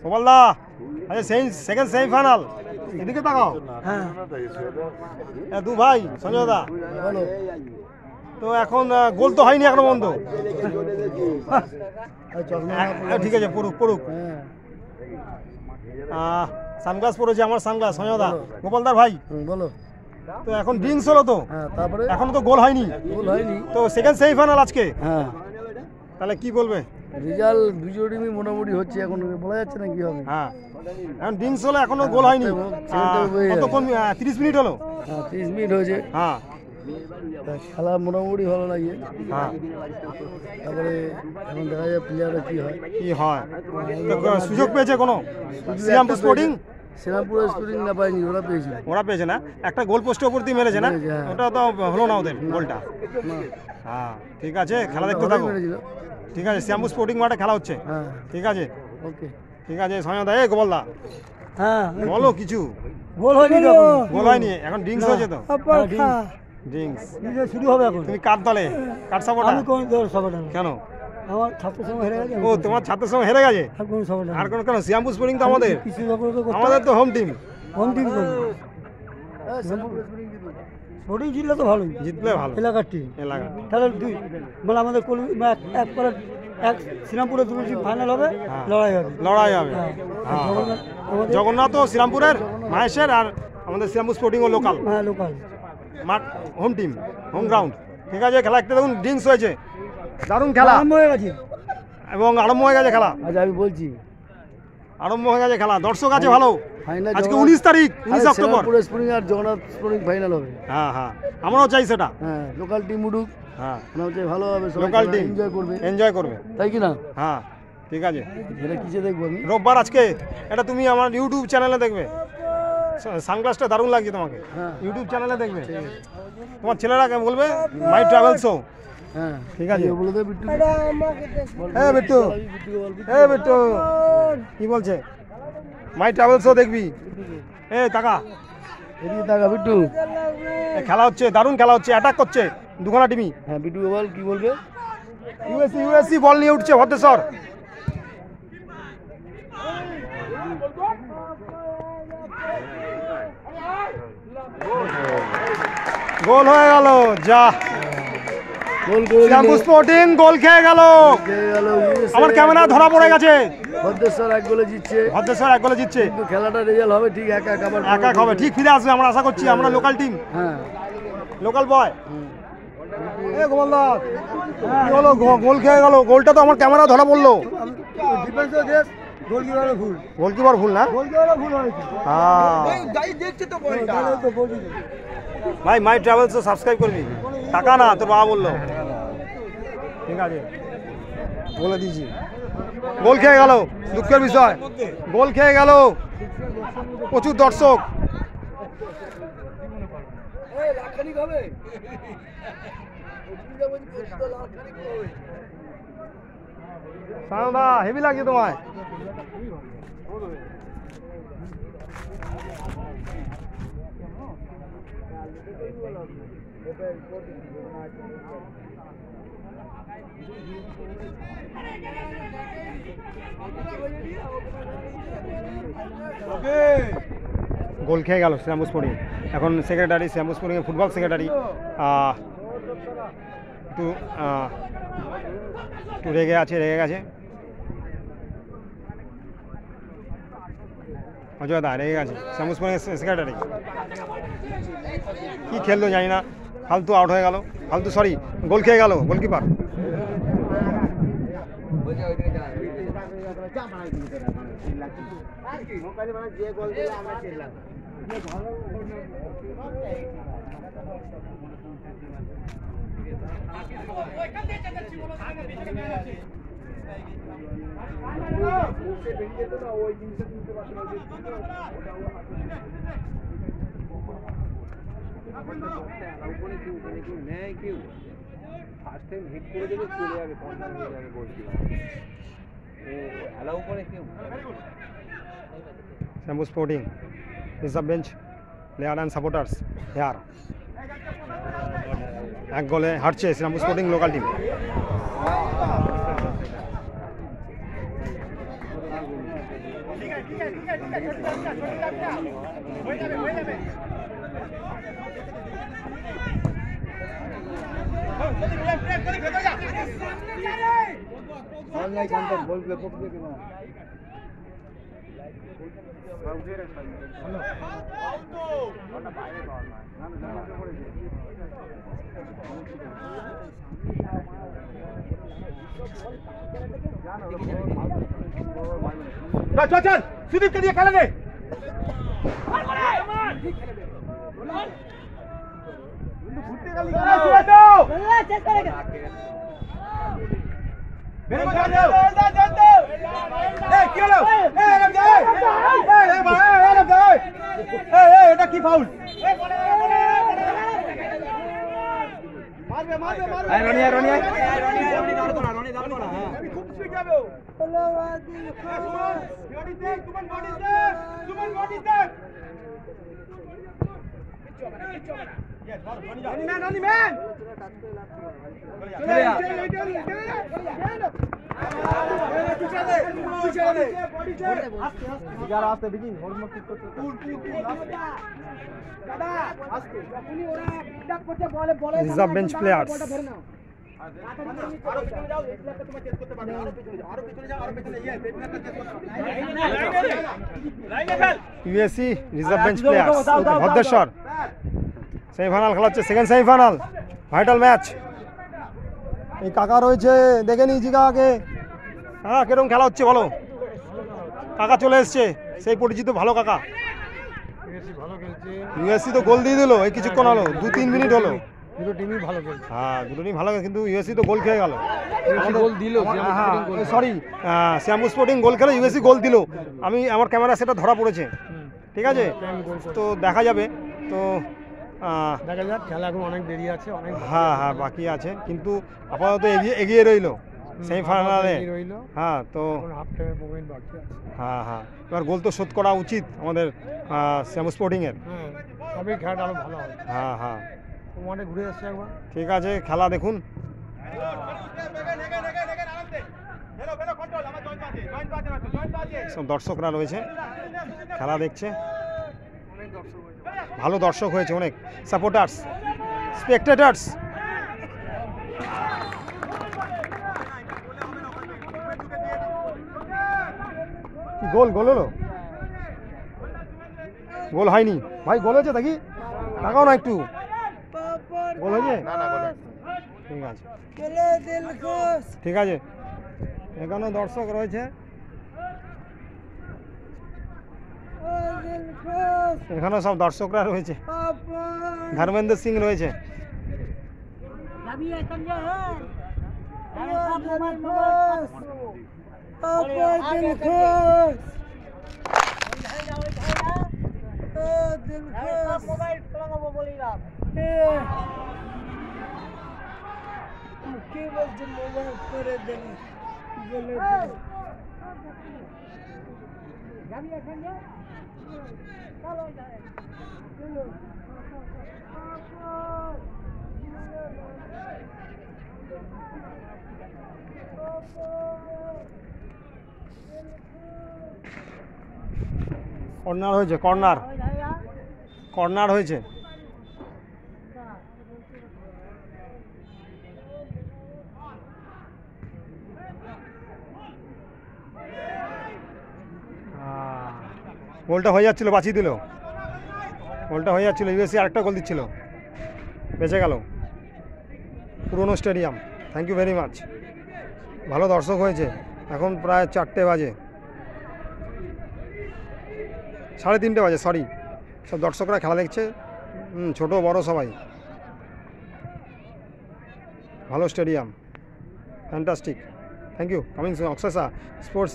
গোপালদা আচ্ছা second semifinal এদিকে তাকাও। হ্যাঁ দু ভাই সঞ্জয় দা তো এখন গোল তো হয়নি এখনো বন্ধ। ঠিক আছে পড়ুক পড়ুক। সানগ্লাস পড়েছে আমার সানগ্লাস সঞ্জয় দা। গোপালদার ভাই বলো। তো এখন ড্রিঙ্কস হলো তো তারপরে এখনো তো গোল হয়নি। তো সেকেন্ড সেমিফাইনাল আজকে হ্যাঁ তাহলে কি বলবে? রেজাল্ট দুটো টিমই মোটামুটি হচ্ছে, এখন বলা যাচ্ছে না কি হবে। হ্যাঁ এখন ড্রিঙ্কস হলো এখনো গোল হয়নি। কতক্ষণ 30 মিনিট হলো? 30 মিনিট হয়েছে। হ্যাঁ খেলা মোটামুটি ভালো লাগে। হ্যাঁ তারপরে এখন দেখা যায় প্লেয়াররা কি হয় কি হয়। সুযোগ পেয়েছে কোনো শ্রীরামপুর স্পোর্টিং? শ্রীরামপুর স্পোর্টিং না পায়নি, ওরা পেয়েছে না, একটা গোল পোস্টের উপর দিয়ে মেরেছে না, ওটা তো হলো না ওদের গোলটা। হ্যাঁ ঠিক আছে খেলা দেখতে থাকো। ঠিক আছে শ্রীরামপুর স্পোর্টিং মাঠে খেলা হচ্ছে। ঠিক আছে ওকে ঠিক আছে সঞ্জয় দা। গোপালদা হ্যাঁ বলো কিছু। গোল হয়নি, গোল হয়নি এখন ড্রিঙ্কস হয়েছে তো। ড্রিঙ্কস শুরু হবে এখন। তুমি কার দলে কার সাপোর্টার? আমি কোন দল সাপোর্টার? কেন? আমার ছাত্রের সঙ্গে হেরে গেছে। ও তোমার ছাত্রের সঙ্গে হেরে গেছে। আর কোন সাপোর্টার? আর কোন কেন? শ্রীরামপুর স্পোর্টিং তো আমাদের, কিছু সাপোর্ট করতে আমাদের তো হোম টিম। হোম টিম কোন? স্পোর্টিং জিতলে তো ভালোই, জিতলে ভালো এলাকার টিম এলাকা। তাহলে দুই মানে আমাদের একবারে এক শ্রীরামপুরের দুটো টিম ফাইনাল হবে, লড়াই হবে। লড়াই হবে। জগন্নাথ ও শ্রীরামপুরের মাহেশের আর আমাদের শ্রীরামপুর স্পোর্টিং ও লোকাল। হ্যাঁ লোকাল মাঠ হোম টিম হোম গ্রাউন্ড। ঠিক আছে খেলা একটা দেখুন ড্রিঙ্কস হয়েছে, দারুণ খেলা আরম্ভ হয়ে গেছে এবং আরম্ভ হয়ে গেছে খেলা। আচ্ছা আমি বলছি আরম্ভ হয়ে গেছে খেলা, দর্শক আছে ভালো। ফাইনাল আজকে 19 তারিখ 19 অক্টোবর শ্রীরামপুর স্পোর্টিং আর জগন্নাথ স্পোর্টিং ফাইনাল হবে। হ্যাঁ হ্যাঁ আমরাও চাই সেটা। হ্যাঁ লোকাল টিম উঠুক, হ্যাঁ মনে হচ্ছে ভালো হবে, লোকাল টিম এনজয় করবে তাই কি না? হ্যাঁ ঠিক আছে এটা কিসে দেখবো আমি? রোববার আজকে এটা তুমি আমার ইউটিউব চ্যানেলে দেখবে। সানগ্লাসটা দারুণ লাগছে তোমাকে, ইউটিউব চ্যানেলে দেখবে। তোমার ছেলেরা বলবে মাই ট্রাভেল শো। হ্যাঁ ঠিক আছে বলে দে বিট্টু। হ্যাঁ বিট্টু, হ্যাঁ বিট্টু কি বলছে? মাই ট্রাভেল শো দেখবি। টাকা এদিকে টাকা বিট্টু। খেলা হচ্ছে, দারুণ খেলা হচ্ছে, অ্যাটাক করছে দুখানা টিমই। হ্যাঁ বিট্টু বল কি বলবে? ইউএসসি বল নিয়ে উঠছে ভদ্রেশ্বর। গোল হয়ে গেল, যা শ্রীরামপুর স্পোর্টিং গোল খেয়ে গেল। আমার ক্যামেরা ধরা পড়ে গেছে। ভদ্রেশ্বর এক গোলে জিতছে, ভদ্রেশ্বর এক গোলে জিতছে। কিন্তু খেলাটা রেজাল্ট হবে ঠিক এক আবার এক এক হবে, ঠিক ফিরে আসবে আমরা আশা করছি। আমরা লোকাল টিম, হ্যাঁ লোকাল বয়। গোপালদা কি হলো? গোল খেয়ে গেল। গোলটা তো আমার ক্যামেরা ধরা পড়লো। গোলকিপার ভুল না? ভাই মাই ট্রাভেলস সাবস্ক্রাইব করবি, টাকা না তোর বাবা বললো। ঠিক আছে বলে দিয়েছি। গোল খেয়ে গেল, দুঃখের বিষয় গোল খেয়ে গেল। প্রচুর দর্শক। সায়দা হেভি লাগছে তোমায়। গোল খেয়ে গেল শ্রীরামপুর স্পোর্টিং। এখন secretary Srirampur sporting football secretary একটু রেগে গেছে। অজয় দা রেগে গেছে। শ্রীরামপুর স্পোর্টিং সেক্রেটারি কি খেললো জানি না, ফালতু আউট হয়ে গেল, ফালতু সরি গোল খেয়ে গেল goalkeeper. Sambhu Sporting is the bench player and supporters here. এক গোলে হারছে শ্রীরামপুর স্পোর্টিং লোকাল টিম। चल चल सुदीप के लिए खेले दे এটা কি foul Reserve bench players. USC reserve bench players. Bhadreswar semifinal খেলা হচ্ছে, সেকেন্ড সেমিফাইনাল, ভাইটাল ম্যাচ। এই কাকা রয়েছে, দেখে নিয়েছি কাকাকে। হ্যাঁ, কিরকম খেলা হচ্ছে বলো? কাকা চলে এসছে, সেই পরিচিত ভালো কাকা। ইউএসসি তো গোল দিয়ে দিল এই কিছুক্ষণ হলো, 2-3 মিনিট হলো। দুটো টিমই ভালো খেলছে। হ্যাঁ, দুটো টিম ভালো, কিন্তু ইউএসসি তো গোল খেয়ে গেল। গোল দিল, সরি, শ্যামপুর স্পোর্টিং গোল খেলে ইউএসসি গোল দিল। আমার ক্যামেরা সেটা ধরা পড়েছে, ঠিক আছে, তো দেখা যাবে। তো দেখা যাক, খেলা এখন অনেক দেরি আছে, অনেক। হ্যাঁ হ্যাঁ, বাকি আছে, কিন্তু আপাতত এগিয়ে রইল সেমিফাইনালে। হ্যাঁ, তো হাফ টাইমের পয়েন্ট বাকি আছে। হ্যাঁ হ্যাঁ, এবার গোল তো শোধ করা উচিত আমাদের শ্যামপুর স্পোর্টিংয়ের। সবই খেলাটা আরো ভালো হবে। হ্যাঁ হ্যাঁ, মাঠে ঘুরে আসছে একবার। ঠিক আছে, খেলা দেখুন। সব দর্শকরা রয়েছে, খেলা দেখছে, ভালো দর্শক হয়েছে, অনেক সাপোর্টার্স, স্পেকটেটার্স। গোল হলো? গোল হয়নি ভাই, গোল হয়েছে দেখি, তাকাও না একটু, গোল হয়েছে? ঠিক আছে, ঠিক আছে, এখানে দর্শক রয়েছে, এখানে সব দর্শকরা রয়েছে, ধর্মেন্দ্র সিং রয়েছে। কর্নার হয়েছে, কর্নার হয়েছে। গোলটা হয়ে যাচ্ছিল, বাঁচিয়ে দিল, গোলটা হয়ে যাচ্ছিল, ইউএসসি আরেকটা গোল দিচ্ছিল, বেঁচে গেল। পুরনো stadium, thank you very much. ভালো দর্শক হয়েছে। এখন প্রায় 4টে বাজে, 3:30 বাজে, সরি। সব দর্শকরা খেলা দেখছে, ছোট বড় সবাই। ভালো stadium, fantastic, thank you coming অক্সেসা স্পোর্টস।